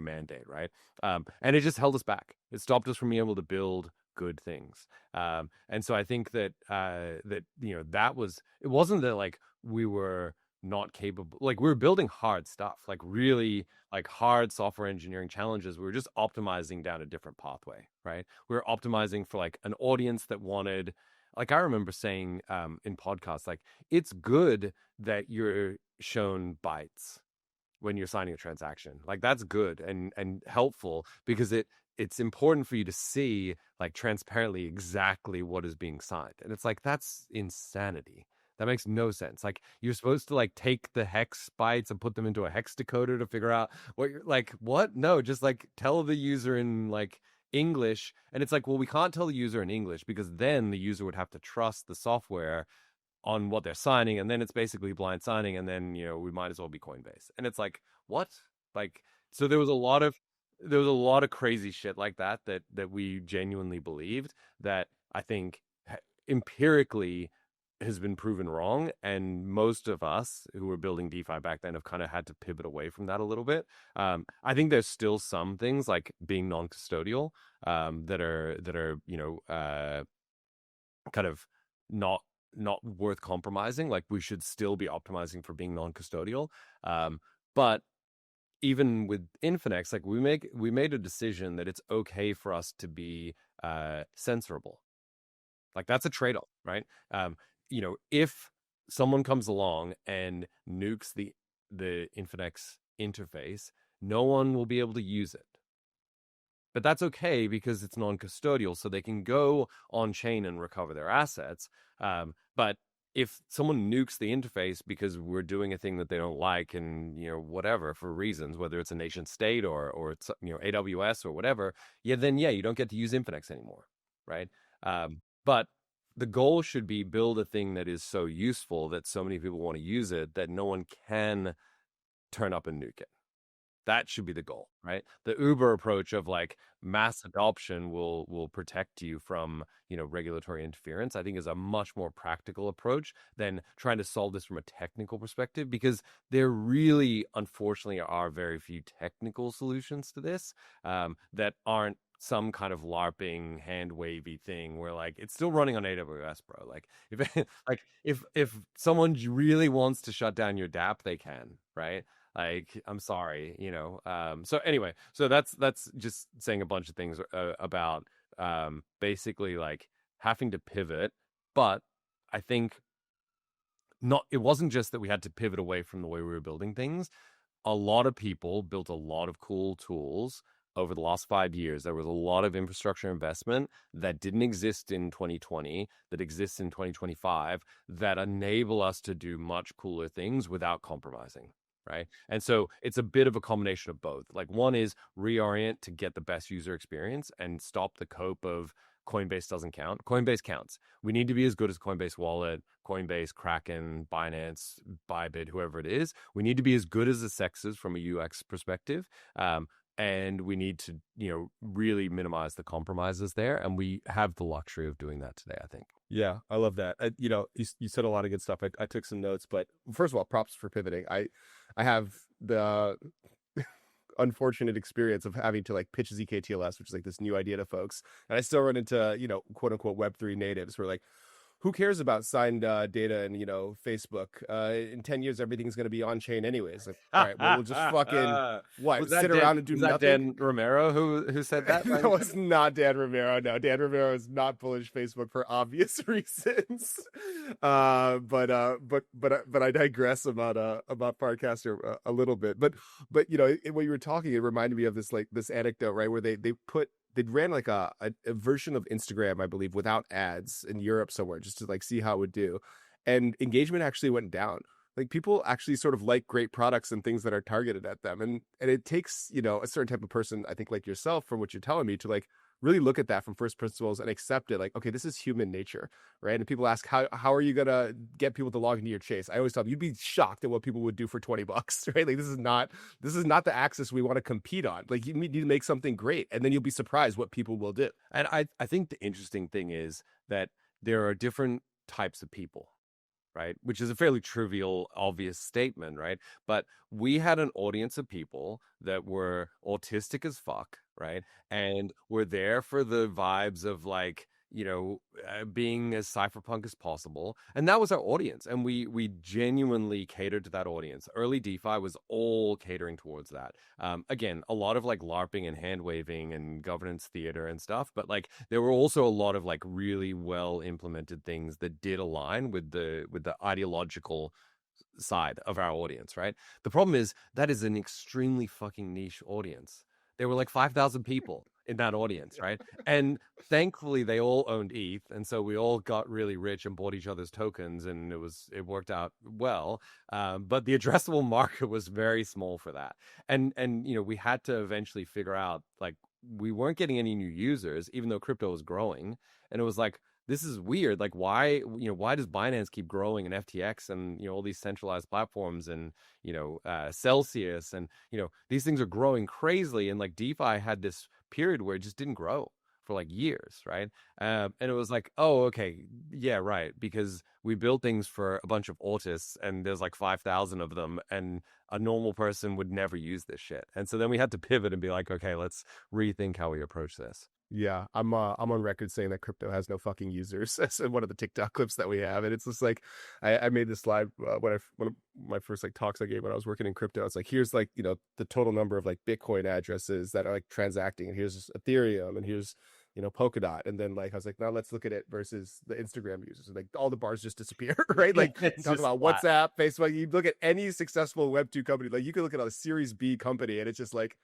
mandate, right? And it just held us back. It stopped us from being able to build good things. And so I think that that was, it wasn't that like we were not capable, like, we were building hard stuff, like really like hard software engineering challenges. We were just optimizing down a different pathway, right? We were optimizing for like an audience that wanted, like, I remember saying in podcasts, like, it's good that you're shown bytes when you're signing a transaction. Like, that's good and helpful, because it's important for you to see, like, transparently exactly what is being signed. And it's like, that's insanity. That makes no sense. Like, you're supposed to like take the hex bytes and put them into a hex decoder to figure out what you're like, what? No, just like tell the user in like English. And it's like, well, we can't tell the user in English because then the user would have to trust the software on what they're signing, and then it's basically blind signing, and then we might as well be Coinbase. And it's like, what? Like, so there was a lot of crazy shit like that we genuinely believed, that I think empirically has been proven wrong, and most of us who were building DeFi back then have kind of had to pivot away from that a little bit. I think there's still some things like being non-custodial that are kind of not worth compromising. Like we should still be optimizing for being non-custodial, but even with Infinex, like we made a decision that it's okay for us to be censorable. Like that's a trade-off, right? If someone comes along and nukes the Infinex interface, no one will be able to use it. But that's okay because it's non-custodial, so they can go on chain and recover their assets. But if someone nukes the interface because we're doing a thing that they don't like, and whatever for reasons, whether it's a nation state or it's AWS or whatever, then you don't get to use Infinex anymore, right? But the goal should be build a thing that is so useful that so many people want to use it that no one can turn up and nuke it. That should be the goal, right? The Uber approach of like mass adoption will protect you from, regulatory interference, I think is a much more practical approach than trying to solve this from a technical perspective, because there really, unfortunately, are very few technical solutions to this that aren't some kind of LARPing hand wavy thing where like it's still running on AWS, bro. Like if someone really wants to shut down your dApp, they can, right? Like, I'm sorry, So anyway, so that's just saying a bunch of things about basically like having to pivot. But I think it wasn't just that we had to pivot away from the way we were building things. A lot of people built a lot of cool tools over the last 5 years. There was a lot of infrastructure investment that didn't exist in 2020, that exists in 2025, that enable us to do much cooler things without compromising. Right. And so it's a bit of a combination of both. Like one is reorient to get the best user experience and stop the cope of Coinbase doesn't count. Coinbase counts. We need to be as good as Coinbase Wallet, Coinbase, Kraken, Binance, Bybit, whoever it is. We need to be as good as the sexes from a UX perspective. And we need to, really minimize the compromises there. And we have the luxury of doing that today, I think. Yeah, I love that. You said a lot of good stuff. I took some notes, but first of all, props for pivoting. I have the unfortunate experience of having to like pitch zkTLS, which is like this new idea to folks. And I still run into, quote unquote Web3 natives who are like, who cares about signed data and, Facebook? In 10 years, everything's going to be on chain anyways. Like, all right, well, we'll just fucking sit around and do nothing. Was that Dan Romero who said that? Right? That was not Dan Romero. No, Dan Romero is not bullish Facebook for obvious reasons. But I digress about Podcaster a little bit. But when you were talking, it reminded me of this anecdote, right, where they ran like a version of Instagram, I believe, without ads in Europe somewhere, just to like see how it would do. And engagement actually went down. Like people actually sort of like great products and things that are targeted at them. And it takes, a certain type of person, I think like yourself, from what you're telling me, to like really look at that from first principles and accept it. Like, okay, this is human nature, right? And people ask, how are you going to get people to log into your chase? I always tell them, you'd be shocked at what people would do for $20, right? Like this is not the axis we want to compete on. Like you need to make something great, and then you'll be surprised what people will do. And I think the interesting thing is that there are different types of people, right? Which is a fairly trivial, obvious statement, right? But we had an audience of people that were autistic as fuck, right? And were there for the vibes of like, being as cypherpunk as possible. And that was our audience. And we genuinely catered to that audience. Early DeFi was all catering towards that. Again, a lot of like LARPing and hand waving and governance theater and stuff. But like there were also a lot of like really well implemented things that did align with the ideological side of our audience, right? The problem is that is an extremely fucking niche audience. There were like 5,000 people in that audience, right? And thankfully they all owned ETH, and so we all got really rich and bought each other's tokens, and it worked out well. But the addressable market was very small for that, and we had to eventually figure out like we weren't getting any new users, even though crypto was growing, and it was like, this is weird. Like, why does Binance keep growing, and FTX and, all these centralized platforms and, Celsius and, these things are growing crazily. And like DeFi had this period where it just didn't grow for like years, right? And it was like, oh, okay, yeah, right, because we build things for a bunch of autists, and there's like 5,000 of them, and a normal person would never use this shit. And so then we had to pivot and be like, okay, let's rethink how we approach this. Yeah, I'm on record saying that crypto has no fucking users. That's one of the TikTok clips that we have, and it's just like I made this slide when one of my first like talks I gave when I was working in crypto. It's like, here's like, you know, the total number of like Bitcoin addresses that are like transacting, and here's Ethereum, and here's, you know, Polkadot, and then like I was like, now let's look at it versus the Instagram users, and like all the bars just disappear, right? Like It's talk just about flat. WhatsApp, Facebook. You look at any successful Web2 company, like you could look at a Series B company, and it's just like,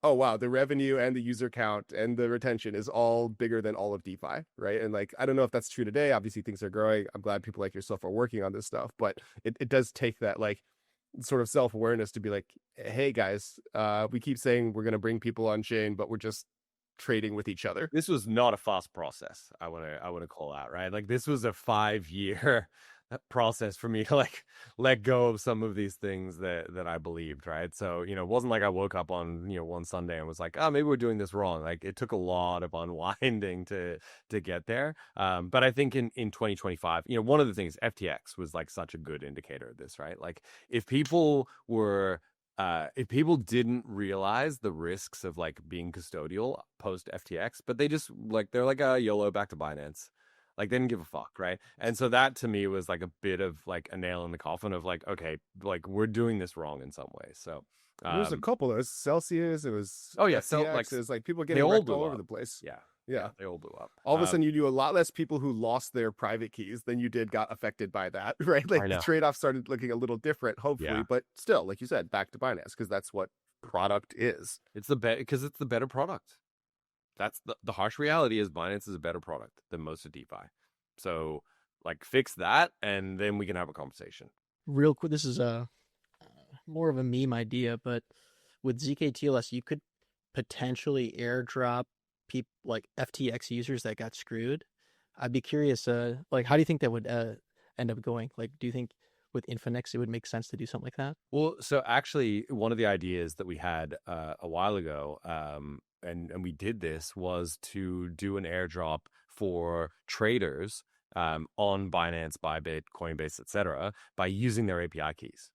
oh wow, the revenue and the user count and the retention is all bigger than all of DeFi, right? And like, I don't know if that's true today. Obviously things are growing. I'm glad people like yourself are working on this stuff, but it does take that like sort of self-awareness to be like, hey guys, we keep saying we're going to bring people on chain, but we're just trading with each other. This was not a fast process. I want to call out, right? Like this was a 5-year process for me to like let go of some of these things that I believed, right? So, you know, it wasn't like I woke up on, you know, one Sunday and was like, oh, maybe we're doing this wrong. Like it took a lot of unwinding to get there. But I think in 2025, you know, one of the things, FTX was like such a good indicator of this, right? Like if people didn't realize the risks of like being custodial post FTX, but they just like, they're like a YOLO back to Binance. Like they didn't give a fuck, right? And so that to me was like a bit of like a nail in the coffin of like, okay, like we're doing this wrong in some ways. So There's a couple. There was Celsius, it was oh yeah, FTX, so like it was like people they getting all wrecked blew all over up. the place. Yeah, Yeah. they all blew up. All of a sudden you knew a lot less people who lost their private keys than you did got affected by that, right? Like the trade-off started looking a little different, hopefully, but still, like you said, back to Binance, because that's what product is. It's the because it's the better product. That's the harsh reality is Binance is a better product than most of DeFi. So like fix that, and then we can have a conversation. Real quick, this is a more of a meme idea, but with zkTLS, you could potentially airdrop people like FTX users that got screwed. I'd be curious, like, how do you think that would end up going? Like, do you think with Infinex it would make sense to do something like that? Well, so actually, one of the ideas that we had a while ago, and we did this, was to do an airdrop for traders on Binance, Bybit, Coinbase, etc., by using their API keys.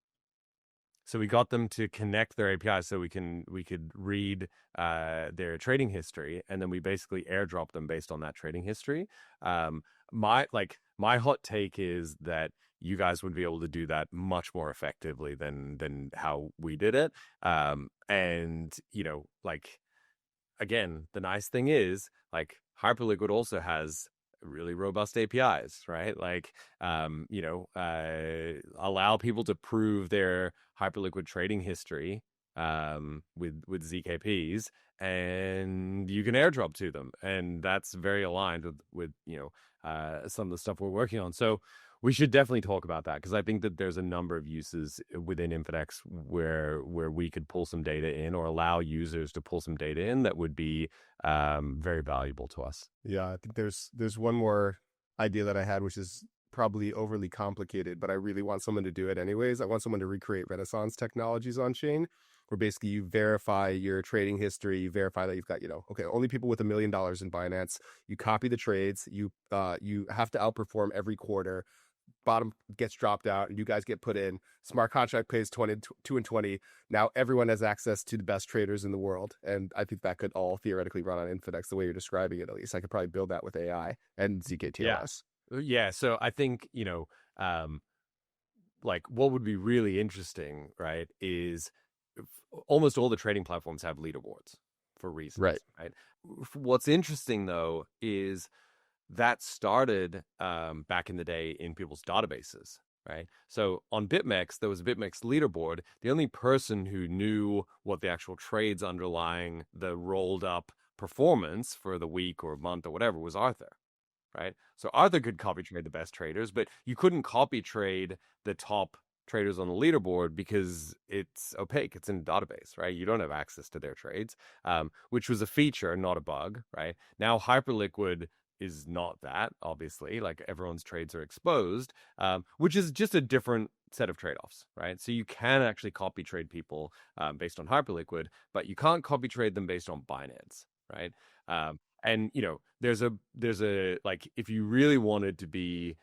So we got them to connect their API so we could read their trading history, and then we basically airdrop them based on that trading history. My hot take is that you guys would be able to do that much more effectively than how we did it. And you know, like again, the nice thing is like Hyperliquid also has really robust APIs, right? Like, you know, allow people to prove their Hyperliquid trading history with ZKPs, and you can airdrop to them, and that's very aligned with you know some of the stuff we're working on. So we should definitely talk about that, because I think that there's a number of uses within Infinex where we could pull some data in, or allow users to pull some data in that would be very valuable to us. Yeah, I think there's one more idea that I had, which is probably overly complicated, but I really want someone to do it anyways. I want someone to recreate Renaissance technologies on chain, where basically you verify your trading history, you verify that you've got, you know, okay, only people with $1 million in Binance. You copy the trades, you have to outperform every quarter. Bottom gets dropped out and you guys get put in. Smart contract pays 2 and 20. Now everyone has access to the best traders in the world, and I think that could all theoretically run on Infinex the way you're describing it. At least I could probably build that with AI and zkTLS. Yeah, so I think, you know, like what would be really interesting, right, is almost all the trading platforms have leaderboards for reasons, right? What's interesting though is that started back in the day in people's databases, right? So on BitMEX, there was a BitMEX leaderboard. The only person who knew what the actual trades underlying the rolled up performance for the week or month or whatever was Arthur, right? So Arthur could copy trade the best traders, but you couldn't copy trade the top traders on the leaderboard because it's opaque. It's in a database, right? You don't have access to their trades, which was a feature, not a bug, right? Now Hyperliquid is not that, obviously, like everyone's trades are exposed, which is just a different set of trade-offs, right? So you can actually copy trade people based on Hyperliquid, but you can't copy trade them based on Binance, right? And there's a like, if you really wanted to be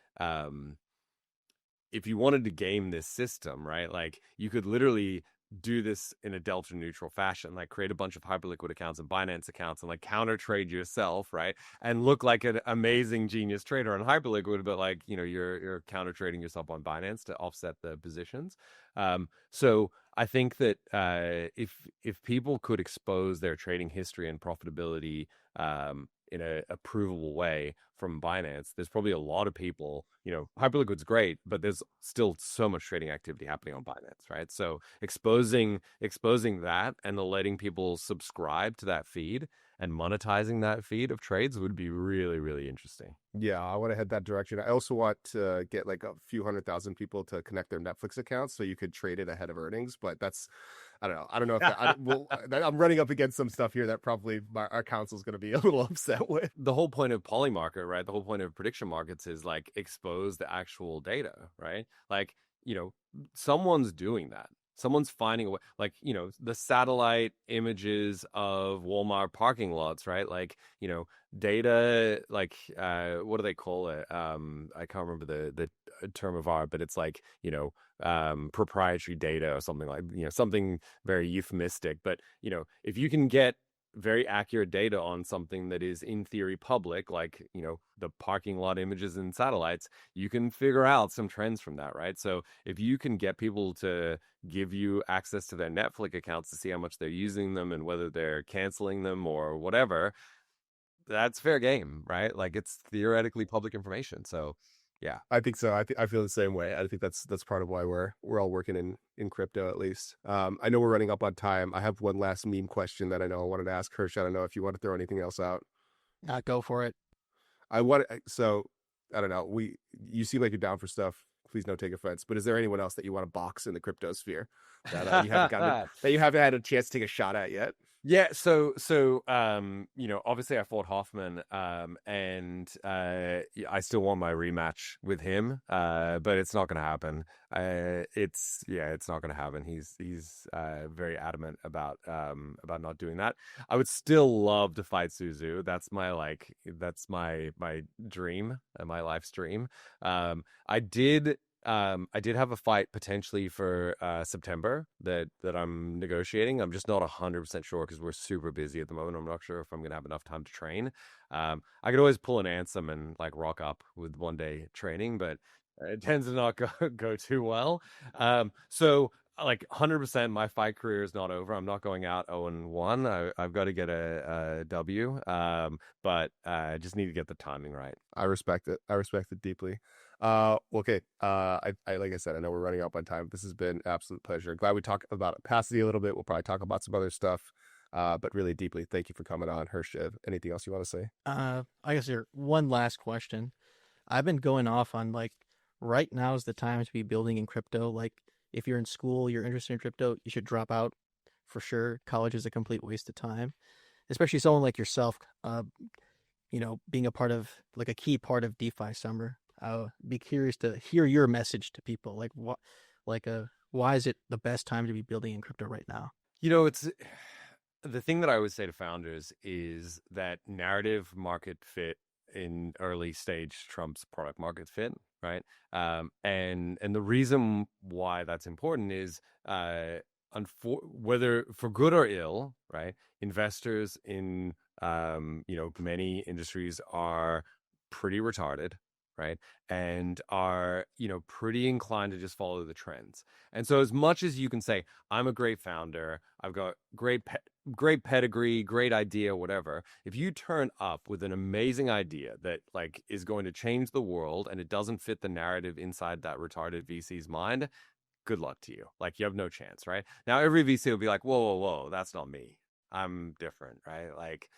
if you wanted to game this system, right, like you could literally do this in a delta neutral fashion, like create a bunch of hyperliquid accounts and Binance accounts and like counter trade yourself, right, and look like an amazing genius trader on hyperliquid, but like you're counter trading yourself on Binance to offset the positions. So I think that if people could expose their trading history and profitability in a provable way from Binance, there's probably a lot of people, Hyperliquid's great, but there's still so much trading activity happening on Binance, right? So exposing that and letting people subscribe to that feed and monetizing that feed of trades would be really, really interesting. Yeah, I want to head that direction. I also want to get like a few 100,000 people to connect their Netflix accounts so you could trade it ahead of earnings. But that's, I don't know. I don't know if I'm running up against some stuff here that probably our council is going to be a little upset with. The whole point of polymarket, right? The whole point of prediction markets is like expose the actual data, right? Like, someone's doing that. Someone's finding a way, like, the satellite images of Walmart parking lots, right? Like, data, like, what do they call it? I can't remember the term of art, but it's like, proprietary data or something like, something very euphemistic. But, if you can get very accurate data on something that is in theory public, like, the parking lot images and satellites, you can figure out some trends from that, right? So if you can get people to give you access to their Netflix accounts to see how much they're using them and whether they're canceling them or whatever, that's fair game, right? Like, it's theoretically public information. So yeah, I think so. I feel the same way. I think that's part of why we're all working in crypto, at least. I know we're running up on time. I have one last meme question that I know I wanted to ask Hersh. I don't know if you want to throw anything else out. Go for it. So I don't know. You seem like you're down for stuff. Please don't take offense. But is there anyone else that you want to box in the crypto sphere that you haven't had a chance to take a shot at yet? Yeah, so obviously I fought Hoffman, and I still want my rematch with him, but it's not going to happen. It's not going to happen. He's very adamant about not doing that. I would still love to fight Suzu. That's my dream, my life's dream. I did have a fight potentially for September that I'm negotiating. I'm just not 100% sure because we're super busy at the moment. I'm not sure if I'm going to have enough time to train. I could always pull an Ansem and like rock up with 1 day training, but it tends to not go too well. So like 100% my fight career is not over. I'm not going out 0-1. I've got to get a W, but I just need to get the timing right. I respect it. I respect it deeply. Okay. I like I said, I know we're running up on time. This has been an absolute pleasure. Glad we talked about opacity a little bit. We'll probably talk about some other stuff. But really deeply, thank you for coming on, Hersh. Anything else you want to say? I guess here, one last question. I've been going off on like, right now is the time to be building in crypto. Like, if you're in school, you're interested in crypto, you should drop out for sure. College is a complete waste of time, especially someone like yourself, being a part of, like, a key part of DeFi summer. I'll be curious to hear your message to people. Like, why is it the best time to be building in crypto right now? It's the thing that I always say to founders is that narrative market fit in early stage trumps product market fit, right? And the reason why that's important is whether for good or ill, right? Investors in many industries are pretty retarded, right? And are, pretty inclined to just follow the trends. And so as much as you can say, I'm a great founder, I've got great pedigree, great idea, whatever, if you turn up with an amazing idea that like is going to change the world and it doesn't fit the narrative inside that retarded VC's mind, good luck to you. Like, you have no chance, right? Now, every VC will be like, whoa, that's not me. I'm different, right? Like,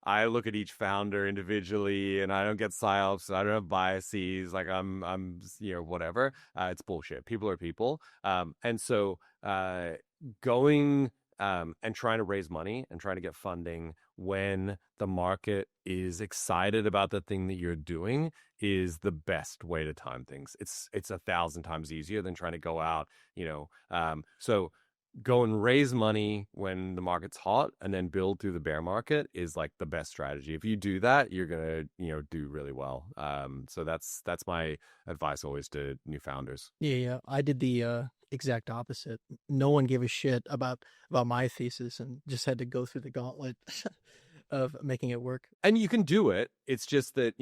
I look at each founder individually and I don't get psyops and I don't have biases. Like, I'm whatever. It's bullshit. People are people. And so going and trying to raise money and trying to get funding when the market is excited about the thing that you're doing is the best way to time things. It's 1,000 times easier than trying to go out, so go and raise money when the market's hot and then build through the bear market is like the best strategy. If you do that, you're gonna, do really well. So that's my advice always to new founders. Yeah. I did the exact opposite. No one gave a shit about my thesis and just had to go through the gauntlet of making it work. And you can do it. It's just that,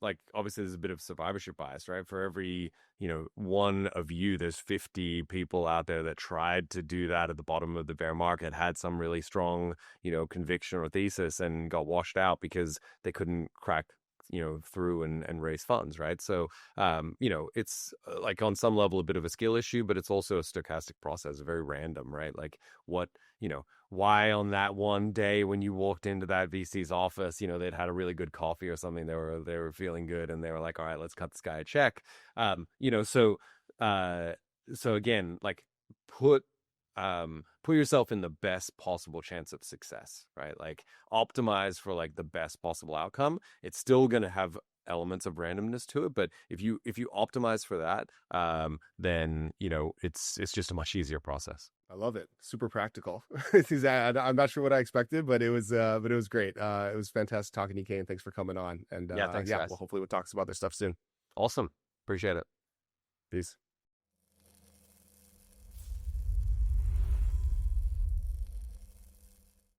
like obviously there's a bit of survivorship bias, right? For every, one of you, there's 50 people out there that tried to do that at the bottom of the bear market, had some really strong, conviction or thesis and got washed out because they couldn't crack through and raise funds, right? So it's like on some level a bit of a skill issue, but it's also a stochastic process, very random, right? Like what why on that one day when you walked into that VC's office, they'd had a really good coffee or something, they were feeling good and they were like, all right, let's cut this guy a check. So again, like put yourself in the best possible chance of success, right? Like optimize for like the best possible outcome. It's still going to have elements of randomness to it, but if you optimize for that, then it's just a much easier process. I love it. Super practical. I'm not sure what I expected, but it was great. It was fantastic talking to you, Cain. Thanks for coming on. And thanks, guys. Well, hopefully we'll talk some other stuff soon. Awesome. Appreciate it. Peace.